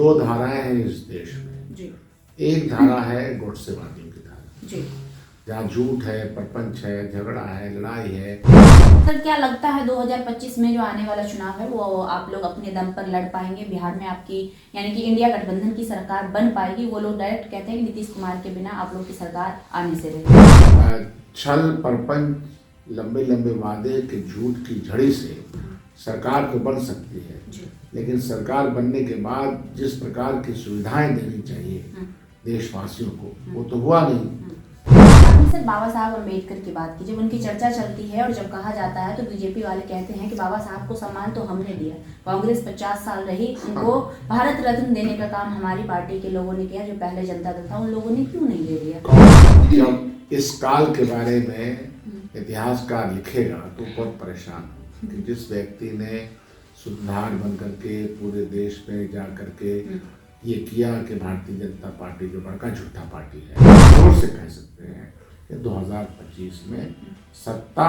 दो धाराएं हैं इस देश में जी। एक धारा है गोडसेवादियों की धारा जी। जहाँ झूठ है, प्रपंच है, झगड़ा है, लड़ाई है। सर, क्या लगता है 2025 में जो आने वाला चुनाव है वो आप लोग अपने दम पर लड़ पाएंगे? बिहार में आपकी यानी कि इंडिया गठबंधन की सरकार बन पाएगी? वो लोग डायरेक्ट कहते हैं कि नीतीश कुमार के बिना आप लोग की सरकार आने से रहे। छल, प्रपंच, लंबे लंबे वादे के झूठ की झड़ी से सरकार तो बन सकती है, लेकिन सरकार बनने के बाद जिस प्रकार की सुविधाएं देनी चाहिए देशवासियों को, वो तो हुआ नहीं। आपने सर बाबा साहब अम्बेडकर की बात की, जब उनकी चर्चा चलती है और जब कहा जाता है तो बीजेपी वाले कहते हैं कि बाबा साहब को सम्मान तो हमने दिया, कांग्रेस 50 साल रही, उनको भारत रत्न देने का काम हमारी पार्टी के लोगों ने किया, जो पहले जनता दल था उन लोगों ने क्यों नहीं ले लिया? जब इस काल के बारे में इतिहासकार लिखेगा तो बहुत परेशान हो कि जिस व्यक्ति ने सुधार बन करके पूरे देश में जा करके ये किया कि भारतीय जनता पार्टी जो बड़का झूठा पार्टी है, जोर से कह सकते हैं कि 2025 में सत्ता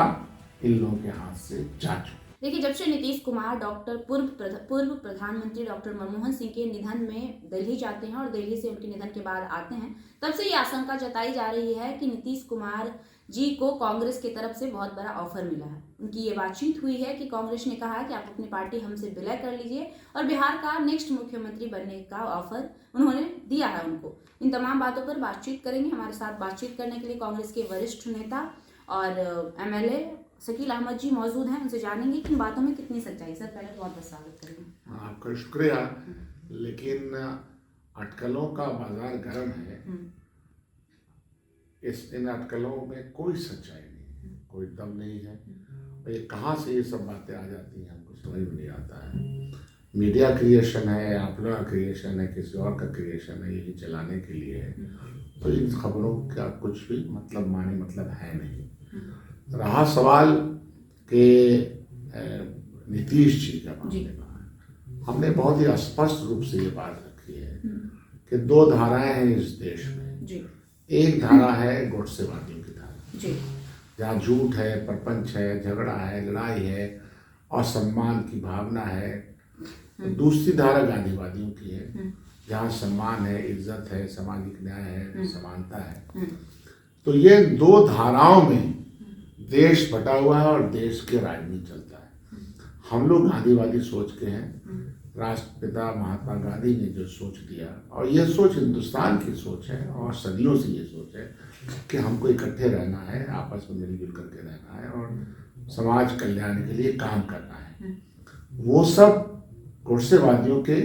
इन लोगों के हाथ से जा चुकी। देखिए, जब से नीतीश कुमार पूर्व प्रधानमंत्री डॉक्टर मनमोहन सिंह के निधन में दिल्ली जाते हैं और दिल्ली से उनके निधन के बाद आते हैं, तब से ये आशंका जताई जा रही है कि नीतीश कुमार जी को कांग्रेस की तरफ से बहुत बड़ा ऑफर मिला है। उनकी ये बातचीत हुई है कि कांग्रेस ने कहा है कि आप अपनी पार्टी हमसे विलय कर लीजिए और बिहार का नेक्स्ट मुख्यमंत्री बनने का ऑफर उन्होंने दिया है उनको। इन तमाम बातों पर बातचीत करेंगे। हमारे साथ बातचीत करने के लिए कांग्रेस के वरिष्ठ नेता और MLA शकील अहमद जी मौजूद हैं, उनसे जानेंगे कि इन बातों में कितनी सच्चाई। सर, पहले बहुत बहुत स्वागत करेंगे। आपका शुक्रिया। लेकिन अटकलों का बाजार गर्म है, इन अटकलों में कोई सच्चाई नहीं है, कोई दम नहीं है। और ये कहाँ से ये सब बातें आ जाती हैं हमको समझ में नहीं आता है। मीडिया क्रिएशन है, आप लोगों का क्रिएशन है, किसी और का क्रिएशन है, यही चलाने के लिए है। तो इन खबरों का कुछ भी मतलब है नहीं। रहा सवाल के नीतीश जी का मामले में, हमने बहुत ही स्पष्ट रूप से ये बात रखी है कि दो धाराएं हैं इस देश में। एक धारा है गोडसेवादियों की धारा जहाँ झूठ है, प्रपंच है, झगड़ा है, लड़ाई है, असम्मान की भावना है। दूसरी धारा गांधीवादियों की है जहाँ सम्मान है, इज्जत है, सामाजिक न्याय है, समानता है। तो ये दो धाराओं में देश बटा हुआ है और देश के राजनीति चलता है। हम लोग गांधीवादी सोच के हैं। राष्ट्रपिता महात्मा गांधी ने जो सोच दिया, और ये सोच हिंदुस्तान की सोच है और सदियों से ये सोच है कि हमको इकट्ठे रहना है, आपस में मिलजुल करके रहना है और समाज कल्याण के लिए काम करना है। वो सब गोडसेवादियों के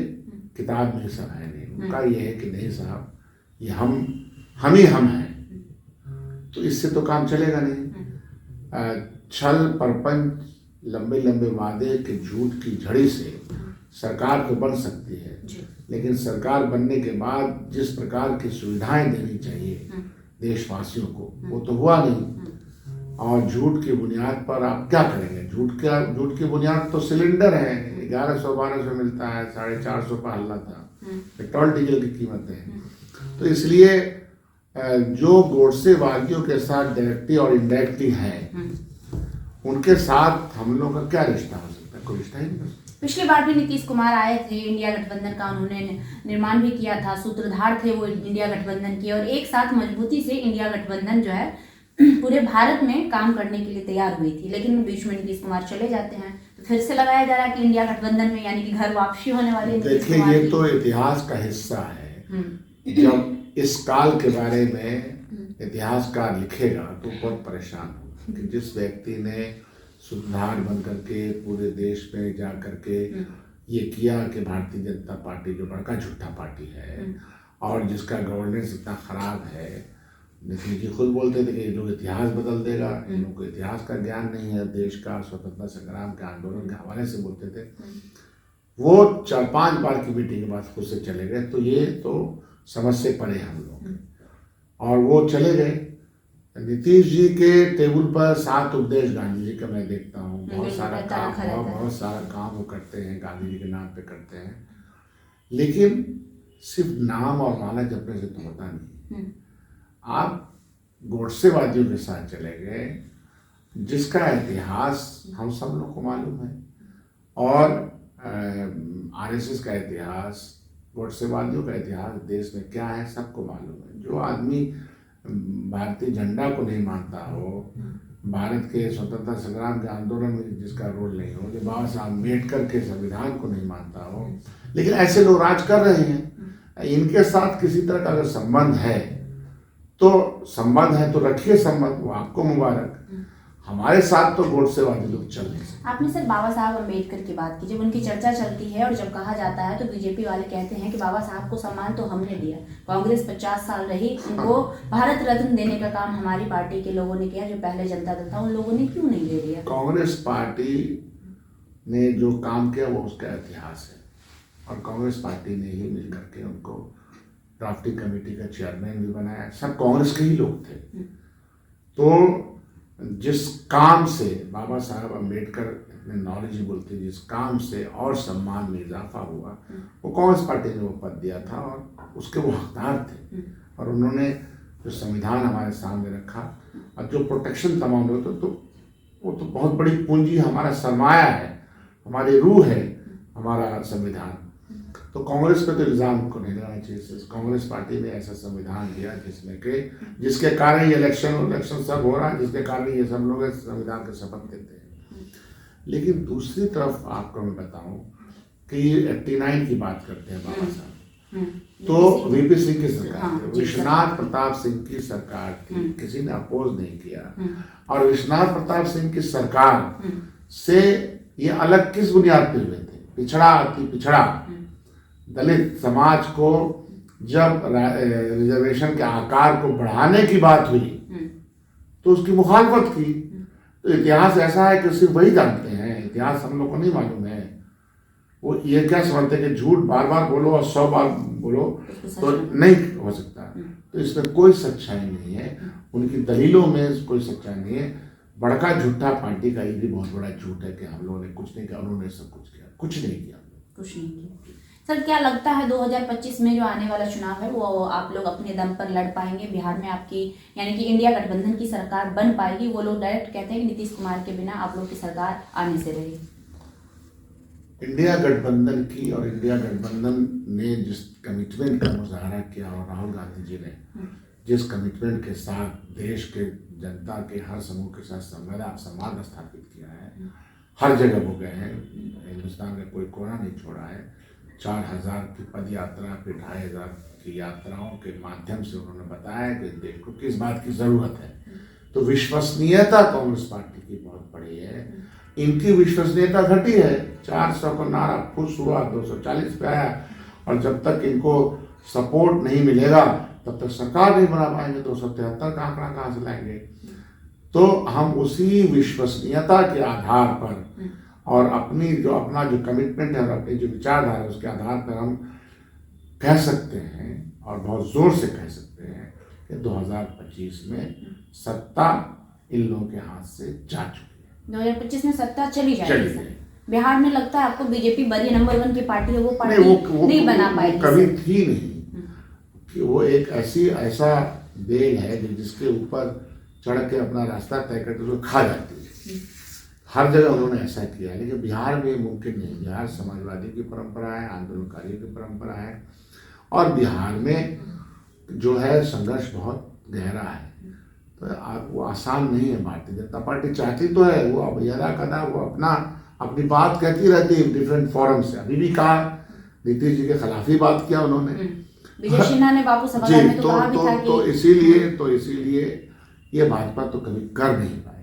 किताब में सब है नहीं। उनका ये है कि नहीं साहब, ये हम ही हैं, तो इससे तो काम चलेगा नहीं। छल, प्रपंच, लंबे लंबे वादे के झूठ की झड़ी से सरकार तो बन सकती है, लेकिन सरकार बनने के बाद जिस प्रकार की सुविधाएं देनी चाहिए देशवासियों को, वो तो हुआ नहीं। और झूठ की बुनियाद पर आप क्या करेंगे? झूठ की बुनियाद तो सिलेंडर है, 1100-1200 मिलता है, 450 का हल्ला था, पेट्रोल डीजल की कीमतें। तो इसलिए जो गोडसेवादियों के साथ डायरेक्टली और इनडायरेक्टली हैं, उनके साथ हम लोग का क्या रिश्ता हो सकता है? कोई रिश्ता ही नहीं। पिछली बार भी नीतीश कुमार आए थे, इंडिया गठबंधन का उन्होंने निर्माण भी किया था, सूत्रधार थे वो इंडिया गठबंधन के, और एक साथ मजबूती से इंडिया गठबंधन जो है पूरे भारत में काम करने के लिए तैयार हुई थी। लेकिन बीच में नीतीश कुमार चले जाते हैं, तो फिर से लगाया जा रहा है कि इंडिया गठबंधन में यानी कि घर वापसी होने वाली। देखिए, ये तो इतिहास का हिस्सा है। जब इस काल के बारे में इतिहासकार लिखेगा तो बहुत परेशान हो कि जिस व्यक्ति ने सुधार बन करके पूरे देश में जा करके ये किया कि भारतीय जनता पार्टी जो बड़का झूठा पार्टी है और जिसका गवर्नेंस इतना खराब है। नीतीश जी खुद बोलते थे कि ये लोग इतिहास बदल देगा, इन लोगों को इतिहास का ज्ञान नहीं है, देश का स्वतंत्रता संग्राम के आंदोलन के हवाले से बोलते थे। वो 4-5 बार की मीटिंग के बाद खुद से चले गए, तो ये तो समझ से परे हम लोग। और वो चले गए। नीतीश जी के टेबल पर 7 उपदेश गांधी जी का मैं देखता हूँ, बहुत सारा काम वो करते हैं, गांधी जी के नाम पे करते हैं, लेकिन सिर्फ नाम और माला जपने से तो होता नहीं। आप गोडसेवादियों के साथ चले गए, जिसका इतिहास हम सब लोग को मालूम है, और RSS का इतिहास, गोडसेवादियों का इतिहास देश में क्या है सबको मालूम है। जो आदमी भारतीय झंडा को नहीं मानता हो, भारत के स्वतंत्रता संग्राम के आंदोलन में जिसका रोल नहीं हो, जो बाबा साहब अम्बेडकर के संविधान को नहीं मानता हो, लेकिन ऐसे लोग राज कर रहे हैं। इनके साथ किसी तरह का अगर संबंध है तो रखिए संबंध, वो आपको मुबारक। हमारे साथ तो गोडसेवादी लोग चल नहीं सकते। आपने सर बाबा साहब अम्बेडकर की बात की, जब उनकी चर्चा चलती है और जब कहा जाता है तो बीजेपी वाले कहते हैं कि बाबा साहब को सम्मान तो हमने दिया, कांग्रेस 50 साल रही, उनको भारत रत्न देने का काम हमारी पार्टी के लोगों ने किया, जो पहले जनता दल था उन लोगों ने क्यों नहीं दे दिया? कांग्रेस पार्टी ने जो काम किया वो उसका इतिहास है, और कांग्रेस पार्टी ने ही मिल करके उनको ड्राफ्टिंग कमेटी का चेयरमैन भी बनाया। सब कांग्रेस के ही लोग थे। तो जिस काम से बाबा साहब अम्बेडकर इतने नॉलेजेबल थे, जिस काम से और सम्मान में इजाफा हुआ, वो कांग्रेस पार्टी ने वो पद दिया था और उसके वो हकदार थे। और उन्होंने जो संविधान हमारे सामने रखा और जो प्रोटेक्शन तमाम लोग तो वो तो बहुत बड़ी पूंजी, हमारा सरमाया है, हमारी रूह है हमारा संविधान। तो कांग्रेस पे तो इल्ज़ाम को नहीं लगाना चाहिए। कांग्रेस पार्टी ने ऐसा संविधान दिया जिसके कारण ये इलेक्शन सब हो रहा है, जिसके कारण ये सब लोग संविधान के शपथ लेते हैं। लेकिन दूसरी तरफ आपको मैं बताऊं कि 89 की बात करते हैं बाबा साहब, तो वीपी सिंह की सरकार थी, विश्वनाथ प्रताप सिंह की सरकार थी, किसी ने अपोज नहीं किया। और विश्वनाथ प्रताप सिंह की सरकार से ये अलग किस बुनियाद पे हुए थे? पिछड़ा अति पिछड़ा दलित समाज को जब रिजर्वेशन के आकार को बढ़ाने की बात हुई तो उसकी मुखालफत की। तो इतिहास ऐसा है कि सिर्फ वही जानते हैं, इतिहास हम लोग को नहीं मालूम है। वो ये क्या समझते हैं कि झूठ बार बार बोलो और 100 बार बोलो तो नहीं हो सकता। तो इसमें कोई सच्चाई नहीं है, उनकी दलीलों में कोई सच्चाई नहीं है। बड़का झूठा पार्टी का ये भी बहुत बड़ा झूठ है कि हम लोगों ने कुछ नहीं किया, उन्होंने सब कुछ किया। कुछ नहीं किया। सर क्या लगता है 2025 में जो आने वाला चुनाव है वो आप लोग अपने दम पर लड़ पाएंगे? बिहार में आपकी यानी कि इंडिया गठबंधन की सरकार बन पाएगी? वो लोग डायरेक्ट कहते हैं कि नीतीश कुमार के बिना आप लोग की सरकार आने से रही। इंडिया गठबंधन की और इंडिया गठबंधन ने जिस कमिटमेंट का मुजाहरा किया और राहुल गांधी जी ने जिस कमिटमेंट के साथ देश के जनता के हर समूह के साथ संवाद स्थापित किया है, हर जगह वो गए हैं, हिंदुस्तान का कोई कोना नहीं छोड़ा है। 4000 की पद यात्रा, फिर 2500 की यात्राओं के माध्यम से उन्होंने बताया कि देश को किस बात की जरूरत है। तो विश्वसनीयता कांग्रेस पार्टी की बहुत बड़ी है। इनकी विश्वसनीयता घटी है। 400 का नारा खुश हुआ, 240 पे आया, और जब तक इनको सपोर्ट नहीं मिलेगा तब तक सरकार नहीं बना पाएंगे। 273 का आंकड़ा कहाँ से लाएंगे? तो हम उसी विश्वसनीयता के आधार पर और अपना जो कमिटमेंट है और अपनी जो विचारधारा है उसके आधार पर हम कह सकते हैं और बहुत जोर से कह सकते हैं कि 2025 में सत्ता इन लोगों के हाथ से जा चुकी है। 2025 में सत्ता चली जाएगी। बिहार में लगता है आपको बीजेपी बड़ी नंबर 1 की पार्टी है, वो पार्टी नहीं बना पाएगी? कभी थी नहीं कि वो एक ऐसा बेल है जिसके ऊपर चढ़ के अपना रास्ता तय करके उसको खा जाती है। हर जगह उन्होंने ऐसा किया, लेकिन बिहार में मुमकिन नहीं। बिहार समाजवादी की परंपरा है, आंदोलनकारियों की परंपरा है, और बिहार में जो है संघर्ष बहुत गहरा है। तो वो आसान नहीं है। भारतीय जनता पार्टी चाहती तो है, वो अब यदा कदा वो अपनी बात कहती रहती है डिफरेंट फोरम से। अभी भी कहा, नीतीश जी के खिलाफ ही बात किया उन्होंने। विजय सिन्हा ने बापू सभागार में तो कहा भी था कि तो इसीलिए ये भाजपा तो कभी कर नहीं पाएगी।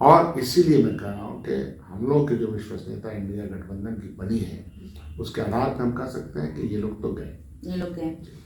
और इसीलिए मैं कह रहा हूँ कि हम लोग की जो विश्वसनीयता इंडिया गठबंधन की बनी है उसके आधार पर हम कह सकते हैं कि ये लोग तो गए।